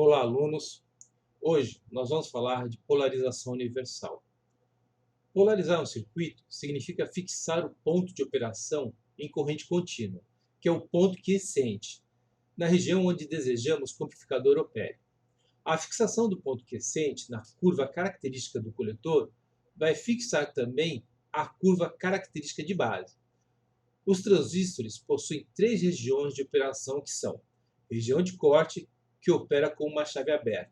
Olá, alunos! Hoje nós vamos falar de polarização universal. Polarizar um circuito significa fixar o ponto de operação em corrente contínua, que é o ponto quiescente, na região onde desejamos que o amplificador opere. A fixação do ponto quiescente na curva característica do coletor vai fixar também a curva característica de base. Os transistores possuem três regiões de operação que são: região de corte, que opera como uma chave aberta,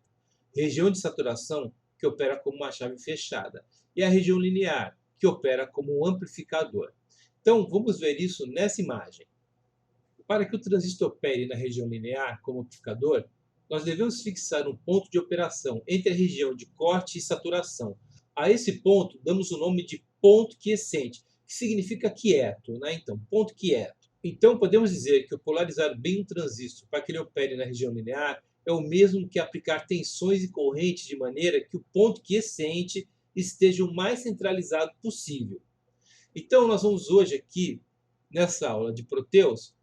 região de saturação, que opera como uma chave fechada, e a região linear, que opera como um amplificador. Então, vamos ver isso nessa imagem. Para que o transistor opere na região linear como amplificador, nós devemos fixar um ponto de operação entre a região de corte e saturação. A esse ponto, damos o nome de ponto quiescente, que significa quieto, né? Então, ponto quieto. Então, podemos dizer que o polarizar bem um transistor para que ele opere na região linear é o mesmo que aplicar tensões e correntes de maneira que o ponto quiescente esteja o mais centralizado possível. Então, nós vamos hoje aqui, nessa aula de Proteus,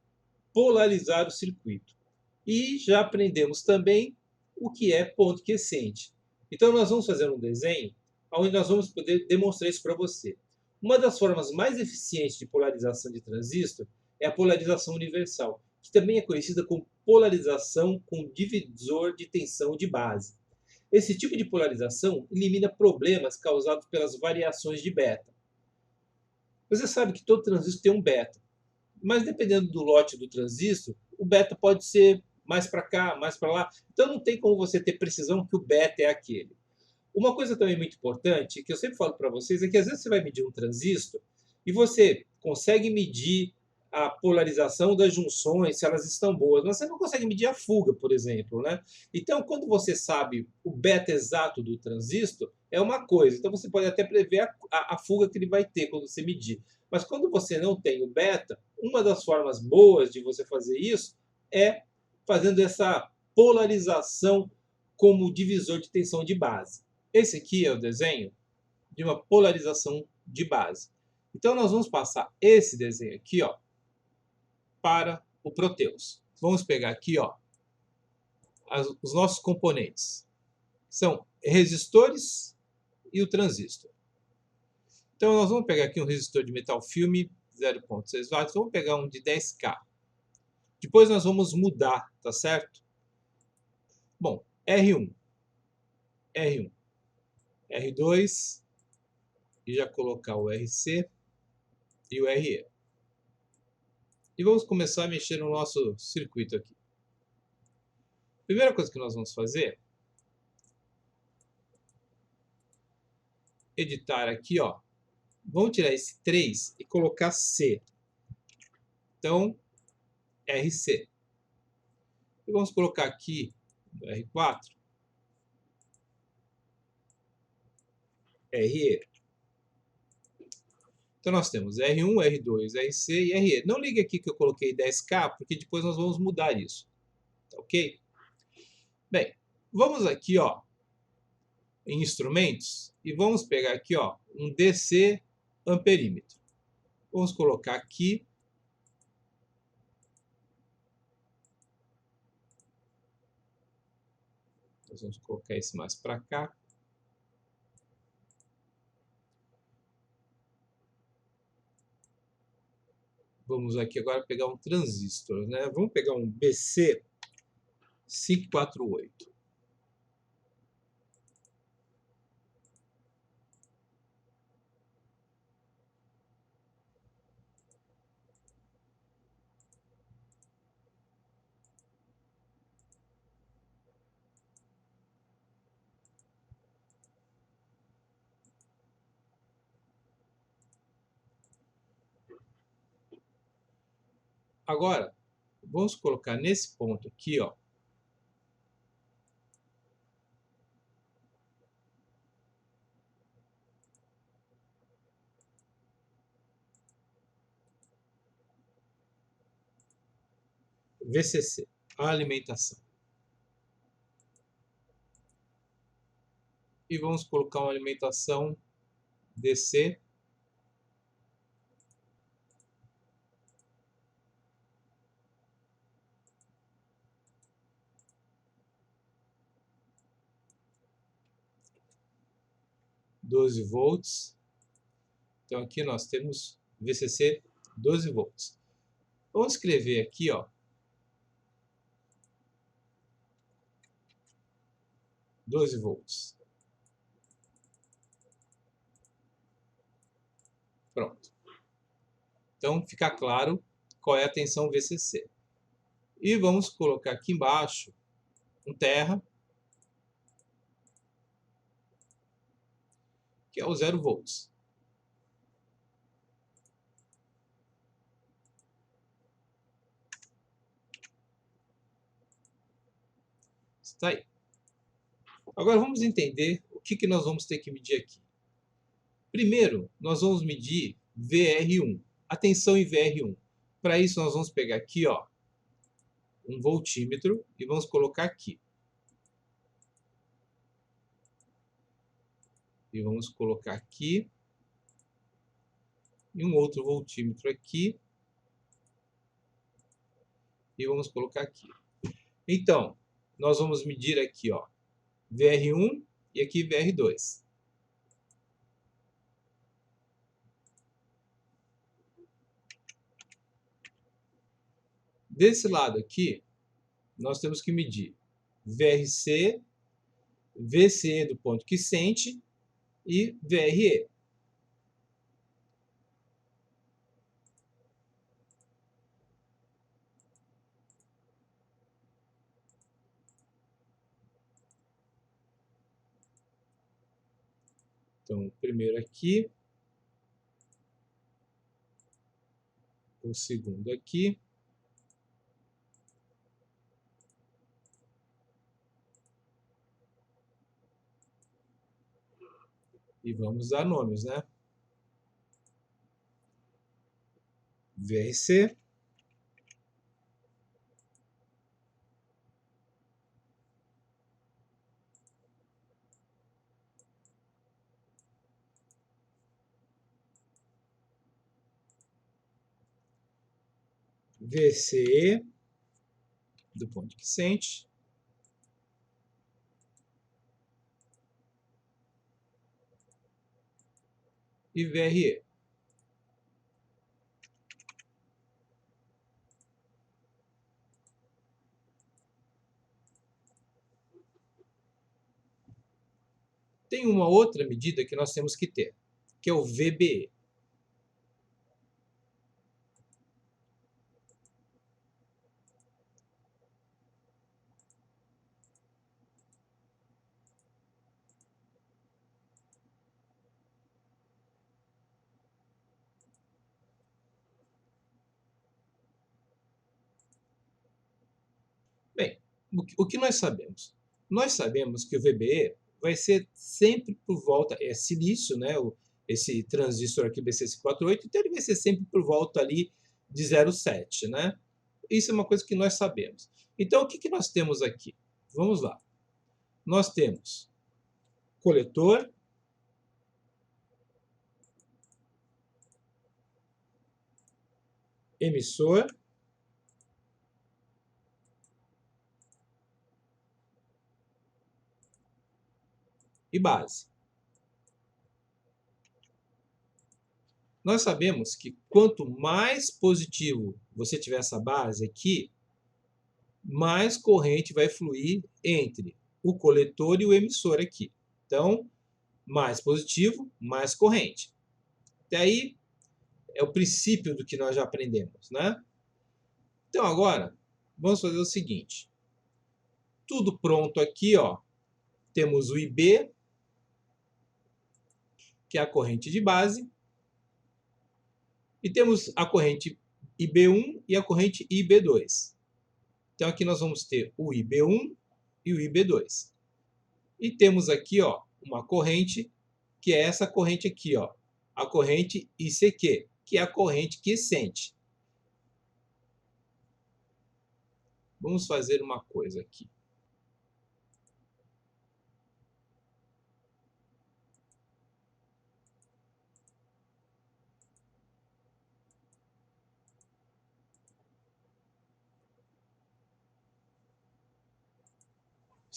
polarizar o circuito. E já aprendemos também o que é ponto quiescente. Então, nós vamos fazer um desenho onde nós vamos poder demonstrar isso para você. Uma das formas mais eficientes de polarização de transistor é a polarização universal, que também é conhecida como polarização com divisor de tensão de base. Esse tipo de polarização elimina problemas causados pelas variações de beta. Você sabe que todo transistor tem um beta, mas dependendo do lote do transistor, o beta pode ser mais para cá, mais para lá. Então não tem como você ter precisão que o beta é aquele. Uma coisa também muito importante, que eu sempre falo para vocês, é que às vezes você vai medir um transistor e você consegue medir a polarização das junções, se elas estão boas, mas você não consegue medir a fuga, por exemplo, né? Então, quando você sabe o beta exato do transistor, é uma coisa. Então, você pode até prever a fuga que ele vai ter quando você medir. Mas quando você não tem o beta, uma das formas boas de você fazer isso é fazendo essa polarização como divisor de tensão de base. Esse aqui é o desenho de uma polarização de base. Então, nós vamos passar esse desenho aqui, ó, para o Proteus. Vamos pegar aqui, ó, os nossos componentes. São resistores e o transistor. Então, nós vamos pegar aqui um resistor de metal filme, 0,6 watts. Vamos pegar um de 10K. Depois nós vamos mudar, tá certo? Bom, R1, R1, R2, e já colocar o RC e o RE. E vamos começar a mexer no nosso circuito aqui. Primeira coisa que nós vamos fazer, editar aqui, ó. Vamos tirar esse 3 e colocar C. Então, RC. E vamos colocar aqui no R4, RE. Então, nós temos R1, R2, RC e RE. Não ligue aqui que eu coloquei 10K, porque depois nós vamos mudar isso. Tá ok? Bem, vamos aqui, ó, em instrumentos, e vamos pegar aqui, ó, um DC amperímetro. Vamos colocar aqui. Nós vamos colocar esse mais para cá. Vamos aqui agora pegar um transistor, né? Vamos pegar um BC 548. Agora, vamos colocar nesse ponto aqui, ó, VCC, a alimentação. E vamos colocar uma alimentação DC. 12 volts. Então aqui nós temos VCC 12 volts. Vamos escrever aqui, ó, 12 volts. Pronto. Então fica claro qual é a tensão VCC. E vamos colocar aqui embaixo um terra, que é o 0 volts. Está aí. Agora vamos entender o que nós vamos ter que medir aqui. Primeiro, nós vamos medir VR1, a tensão em VR1. Para isso, nós vamos pegar aqui, ó, um voltímetro e vamos colocar aqui. E vamos colocar aqui. E um outro voltímetro aqui. E vamos colocar aqui. Então, nós vamos medir aqui, ó, VR1 e aqui VR2. Desse lado aqui, nós temos que medir VRC, VCE do ponto quiescente e VRE. Então, primeiro aqui, o segundo aqui, e vamos dar nomes, né? VRC, VCE do ponto quiescente e VRE. Tem uma outra medida que nós temos que ter, que é o VBE. Bem, o que nós sabemos? Nós sabemos que o VBE vai ser sempre por volta, é silício, né? Esse transistor aqui BC48, então ele vai ser sempre por volta ali de 0,7, né? Isso é uma coisa que nós sabemos. Então, o que nós temos aqui? Vamos lá. Nós temos coletor, emissor, e base. Nós sabemos que quanto mais positivo você tiver essa base aqui, mais corrente vai fluir entre o coletor e o emissor aqui. Então, mais positivo, mais corrente. Até aí é o princípio do que nós já aprendemos, né? Então agora, vamos fazer o seguinte. Tudo pronto aqui, ó. Temos o IB, que é a corrente de base. E temos a corrente IB1 e a corrente IB2. Então aqui nós vamos ter o IB1 e o IB2. E temos aqui, ó, uma corrente, que é essa corrente aqui, ó, a corrente ICQ, que é a corrente quiescente. Vamos fazer uma coisa aqui.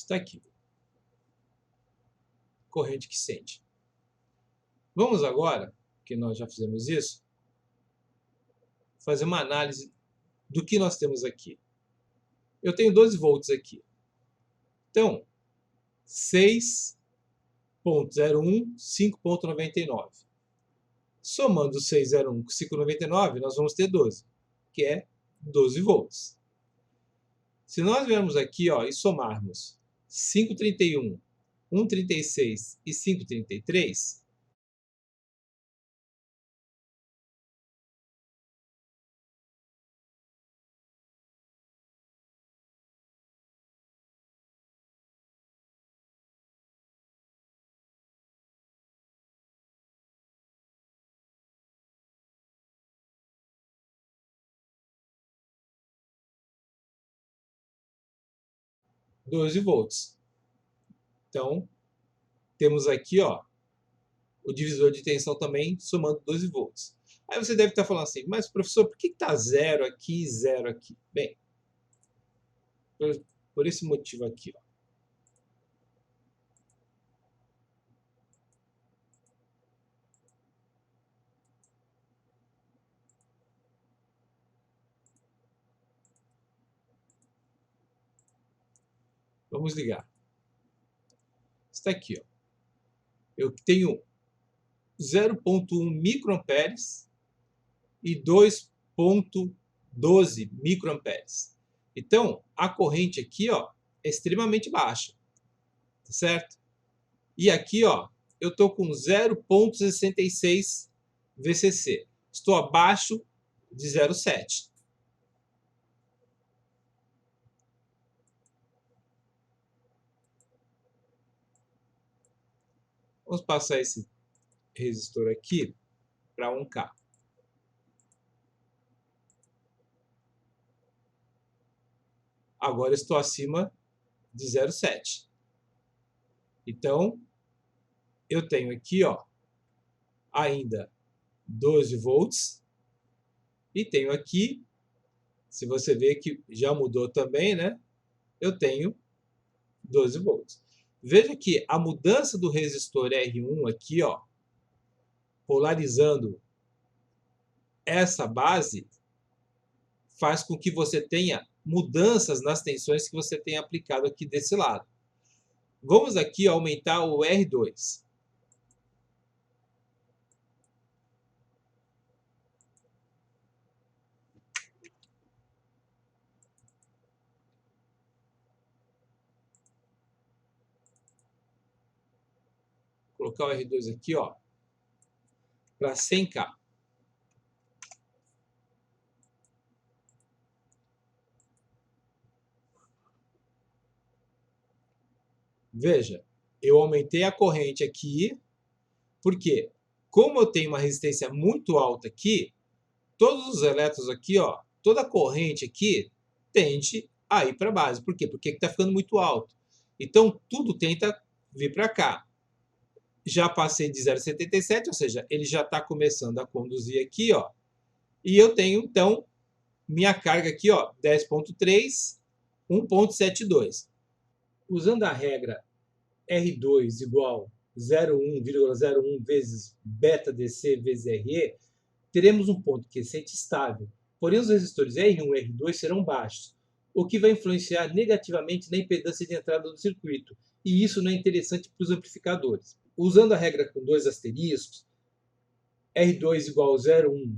Está aqui. Corrente quiescente. Vamos agora, que nós já fizemos isso, fazer uma análise do que nós temos aqui. Eu tenho 12 volts aqui. Então, 6.01, 5.99. Somando 6.01 com 5.99, nós vamos ter 12, que é 12 volts. Se nós viermos aqui e somarmos 5.31, 1.36 e 5.33, doze volts. Então, temos aqui o divisor de tensão também somando 12 volts. Aí você deve estar falando assim, mas professor, por que está zero aqui e zero aqui? Bem, por esse motivo aqui. Vamos ligar. Está aqui. Eu tenho 0.1 microamperes e 2.12 microamperes. Então, a corrente aqui é extremamente baixa, tá certo? E aqui eu estou com 0.66 VCC. Estou abaixo de 0,7. Vamos passar esse resistor aqui para 1K. Agora estou acima de 0,7. Então, eu tenho aqui ainda 12 volts. E tenho aqui, se você ver que já mudou também, né? Eu tenho 12 volts. Veja que a mudança do resistor R1 aqui, polarizando essa base, faz com que você tenha mudanças nas tensões que você tem aplicado aqui desse lado. Vamos aqui aumentar o R2. Vou colocar o R2 aqui, para 100K. Veja, eu aumentei a corrente aqui, porque como eu tenho uma resistência muito alta aqui, todos os elétrons aqui, toda a corrente aqui tende a ir para a base. Por quê? Porque está ficando muito alto. Então, tudo tenta vir para cá. Já passei de 0,77, ou seja, ele já está começando a conduzir aqui, e eu tenho, então, minha carga aqui, 10.3, 1.72. Usando a regra R2 igual 0,1 vezes beta DC vezes RE, teremos um ponto quiescente estável. Porém, os resistores R1 e R2 serão baixos, o que vai influenciar negativamente na impedância de entrada do circuito, e isso não é interessante para os amplificadores. Usando a regra com dois asteriscos, R2 igual 0,1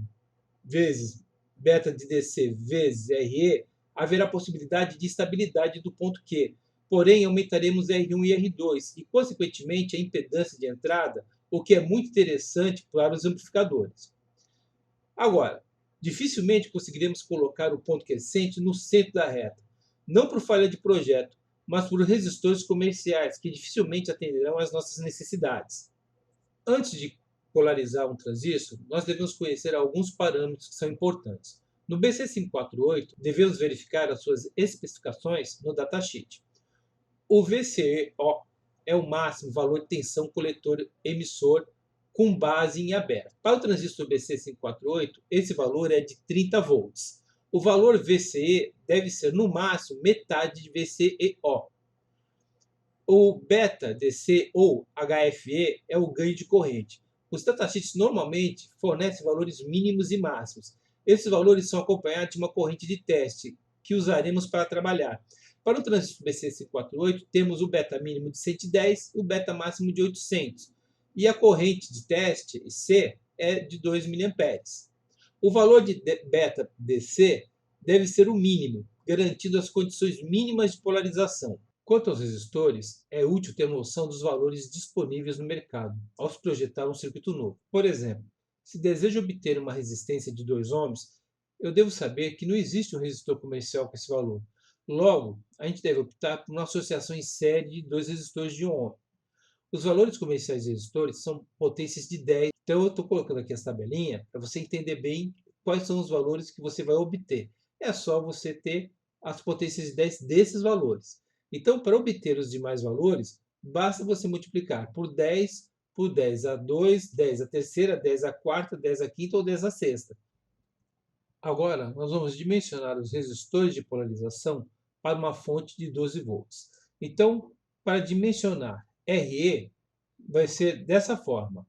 vezes beta de DC vezes RE, haverá possibilidade de estabilidade do ponto Q. Porém, aumentaremos R1 e R2 e, consequentemente, a impedância de entrada, o que é muito interessante para os amplificadores. Agora, dificilmente conseguiremos colocar o ponto quiescente no centro da reta, não por falha de projeto, mas por resistores comerciais que dificilmente atenderão às nossas necessidades. Antes de polarizar um transistor, nós devemos conhecer alguns parâmetros que são importantes. No BC548, devemos verificar as suas especificações no datasheet. O VCO é o máximo valor de tensão coletor-emissor com base em aberto. Para o transistor BC548, esse valor é de 30 volts. O valor VCE deve ser, no máximo, metade de VCEO. O beta DC ou HFE é o ganho de corrente. Os datasheets normalmente fornecem valores mínimos e máximos. Esses valores são acompanhados de uma corrente de teste que usaremos para trabalhar. Para o transistor BC548, temos o beta mínimo de 110 e o beta máximo de 800. E a corrente de teste, C, é de 2 mA. O valor de beta DC deve ser o mínimo, garantindo as condições mínimas de polarização. Quanto aos resistores, é útil ter noção dos valores disponíveis no mercado ao se projetar um circuito novo. Por exemplo, se desejo obter uma resistência de 2 ohms, eu devo saber que não existe um resistor comercial com esse valor. Logo, a gente deve optar por uma associação em série de 2 resistores de 1 ohm. Os valores comerciais de resistores são potências de 10. Então, eu estou colocando aqui essa tabelinha para você entender bem quais são os valores que você vai obter. É só você ter as potências de 10 desses valores. Então, para obter os demais valores, basta você multiplicar por 10 a 2, 10 a terceira, 10 a quarta, 10 a quinta ou 10 a sexta. Agora, nós vamos dimensionar os resistores de polarização para uma fonte de 12 volts. Então, para dimensionar RE, vai ser dessa forma.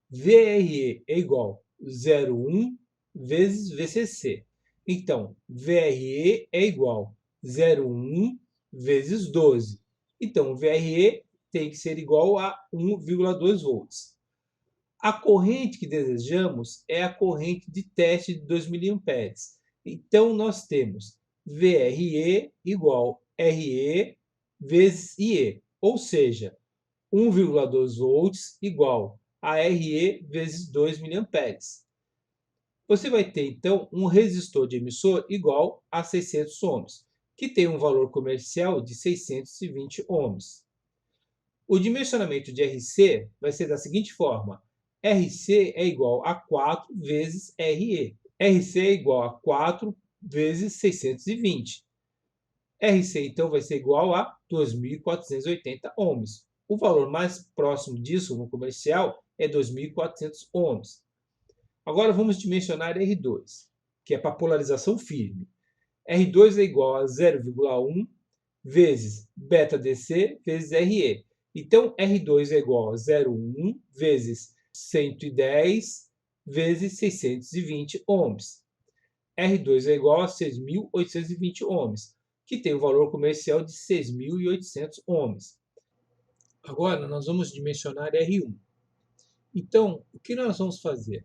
VRE é igual a 0,1 vezes VCC. Então, VRE é igual a 0,1 vezes 12. Então, o VRE tem que ser igual a 1,2 volts. A corrente que desejamos é a corrente de teste de 2 mA. Então, nós temos VRE igual a RE vezes IE, ou seja, 1,2 volts igual a RE vezes 2 mA. Você vai ter, então, um resistor de emissor igual a 600 ohms, que tem um valor comercial de 620 ohms. O dimensionamento de RC vai ser da seguinte forma. RC é igual a 4 vezes RE. RC é igual a 4 vezes 620. RC, então, vai ser igual a 2.480 ohms. O valor mais próximo disso no comercial é 2.400 ohms. Agora vamos dimensionar R2, que é para polarização firme. R2 é igual a 0,1 vezes beta DC vezes RE. Então, R2 é igual a 0,1 vezes 110 vezes 620 ohms. R2 é igual a 6.820 ohms, que tem o valor comercial de 6.800 ohms. Agora, nós vamos dimensionar R1. Então, o que nós vamos fazer?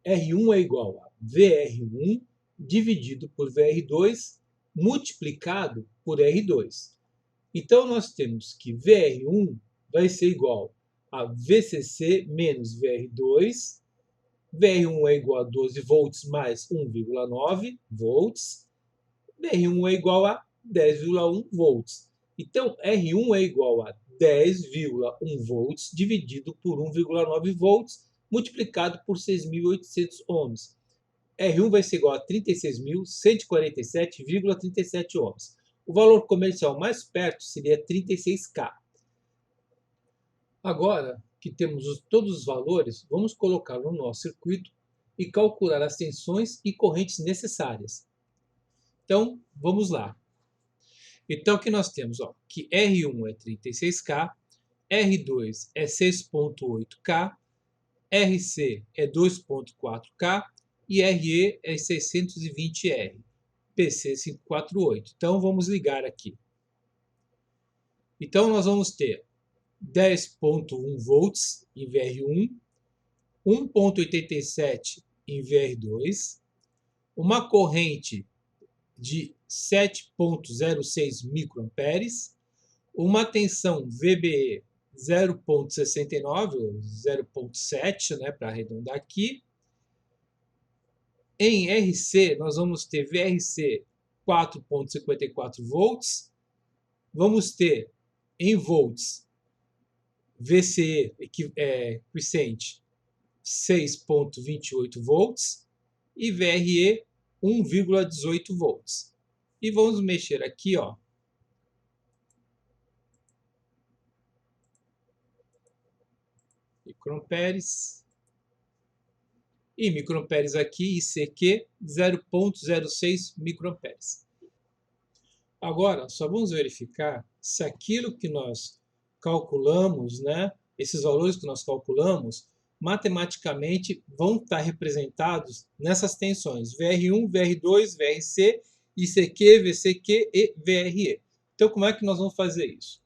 R1 é igual a VR1 dividido por VR2 multiplicado por R2. Então, nós temos que VR1 vai ser igual a VCC menos VR2. VR1 é igual a 12 volts mais 1,9 volts. VR1 é igual a 10,1 volts. Então, R1 é igual a 10,1 volts dividido por 1,9 volts multiplicado por 6.800 ohms. R1 vai ser igual a 36.147,37 ohms. O valor comercial mais perto seria 36K. Agora que temos todos os valores, vamos colocar no nosso circuito e calcular as tensões e correntes necessárias. Então, vamos lá. Então, aqui nós temos que R1 é 36K, R2 é 6,8K, RC é 2,4K e RE é 620R, PC548. Então, vamos ligar aqui. Então, nós vamos ter 10,1 volts em VR1, 1,87 em VR2, uma corrente de 7,06 microamperes, uma tensão VBE 0,69 ou 0,7, né, para arredondar aqui. Em RC, nós vamos ter VRC 4,54 volts, vamos ter em volts VCE equivalente 6,28 volts e VRE 1,18 volts. E vamos mexer aqui, microamperes. E microamperes aqui, ICQ, 0,06 microamperes. Agora, só vamos verificar se aquilo que nós calculamos, né, esses valores que nós calculamos, matematicamente vão estar representados nessas tensões VR1, VR2, VRC, ICQ, VCQ e VRE. Então, como é que nós vamos fazer isso?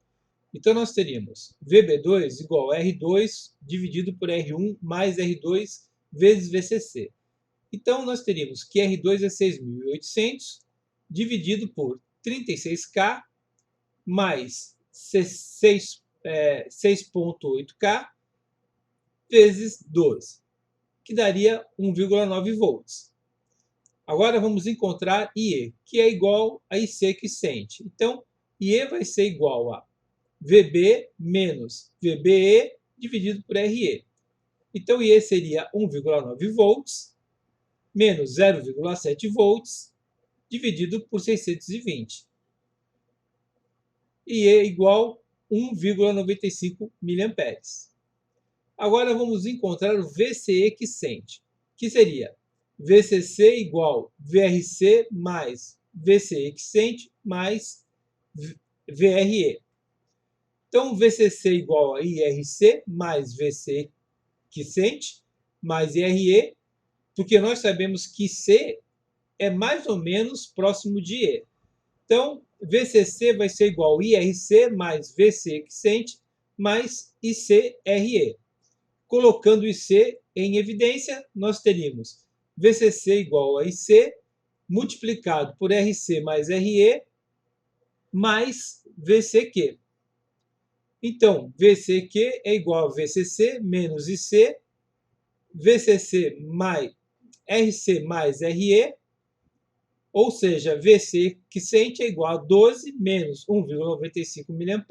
Então, nós teríamos VB2 igual a R2 dividido por R1 mais R2 vezes VCC. Então, nós teríamos que R2 é 6.800 dividido por 36K mais 6,8K vezes 12, que daria 1,9 volts. Agora vamos encontrar IE, que é igual a IC quiescente. Então, IE vai ser igual a VB menos VBE dividido por RE. Então, IE seria 1,9 volts menos 0,7 volts dividido por 620. IE é igual a 1,95 mA. Agora vamos encontrar o VCE quiescente, que seria VCC igual VRC mais VCE quiescente mais VRE. Então, VCC igual a IRC mais VCE quiescente mais IRE, porque nós sabemos que C é mais ou menos próximo de E. Então, VCC vai ser igual a IRC mais VCE quiescente mais ICRE. Colocando IC em evidência, nós teríamos VCC igual a IC multiplicado por RC mais RE mais VCQ. Então, VCQ é igual a VCC menos IC, VCC mais RC mais RE, ou seja, VC quiescente é igual a 12 menos 1,95 mA,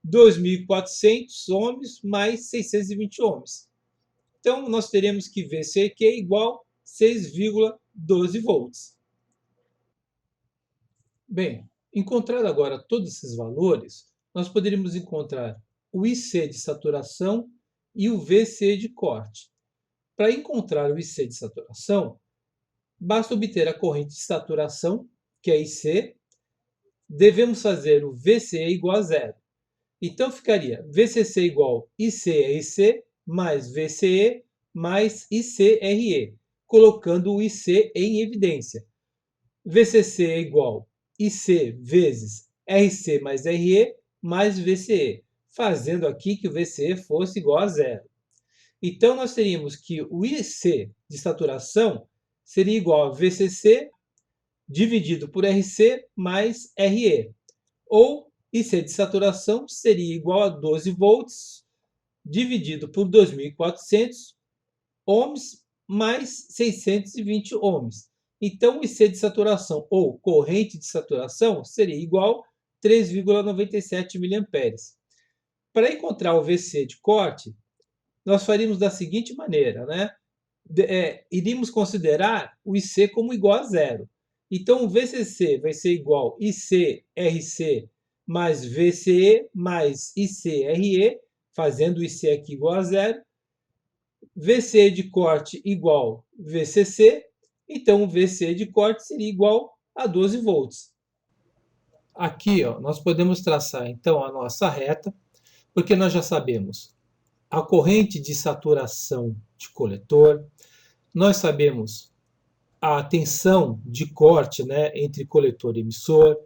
2.400 ohms mais 620 ohms. Então, nós teremos que VCQ é igual a 6,12 volts. Bem, encontrado agora todos esses valores, nós poderíamos encontrar o IC de saturação e o VC de corte. Para encontrar o IC de saturação, basta obter a corrente de saturação, que é IC, devemos fazer o VCE igual a zero. Então, ficaria VCC igual a ICRC mais VCE mais ICRE, colocando o IC em evidência. VCC é igual a IC vezes RC mais RE mais VCE, fazendo aqui que o VCE fosse igual a zero. Então, nós teríamos que o IC de saturação seria igual a VCC dividido por RC mais RE, ou IC de saturação seria igual a 12 volts dividido por 2.400 ohms mais 620 ohms. Então, o IC de saturação ou corrente de saturação seria igual a 3,97 mA. Para encontrar o VC de corte, nós faríamos da seguinte maneira, né? Iríamos considerar o IC como igual a zero. Então, o VCC vai ser igual a ICRC mais VCE mais ICRE, fazendo o IC aqui igual a zero. VC de corte igual VCC, então o VC de corte seria igual a 12 volts. Aqui, ó, nós podemos traçar então a nossa reta, porque nós já sabemos a corrente de saturação de coletor, nós sabemos a tensão de corte, né, entre coletor e emissor,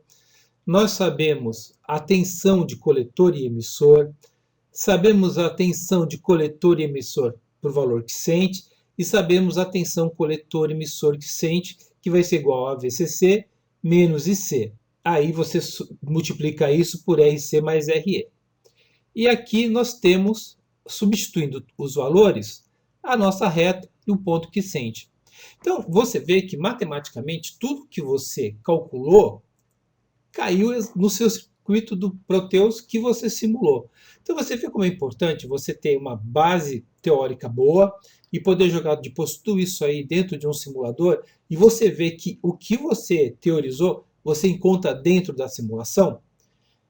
nós sabemos a tensão de coletor e emissor, sabemos a tensão de coletor e emissor por valor quiescente e sabemos a tensão coletor-emissor quiescente, que vai ser igual a VCC menos IC. Aí você multiplica isso por RC mais RE. E aqui nós temos, substituindo os valores, a nossa reta e o ponto quiescente. Então, você vê que matematicamente tudo que você calculou caiu no seu circuito do Proteus que você simulou. Então, você vê como é importante você ter uma base teórica boa e poder jogar depois tudo isso aí dentro de um simulador e você vê que o que você teorizou, você encontra dentro da simulação.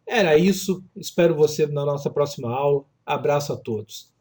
Era isso. Espero você na nossa próxima aula. Abraço a todos.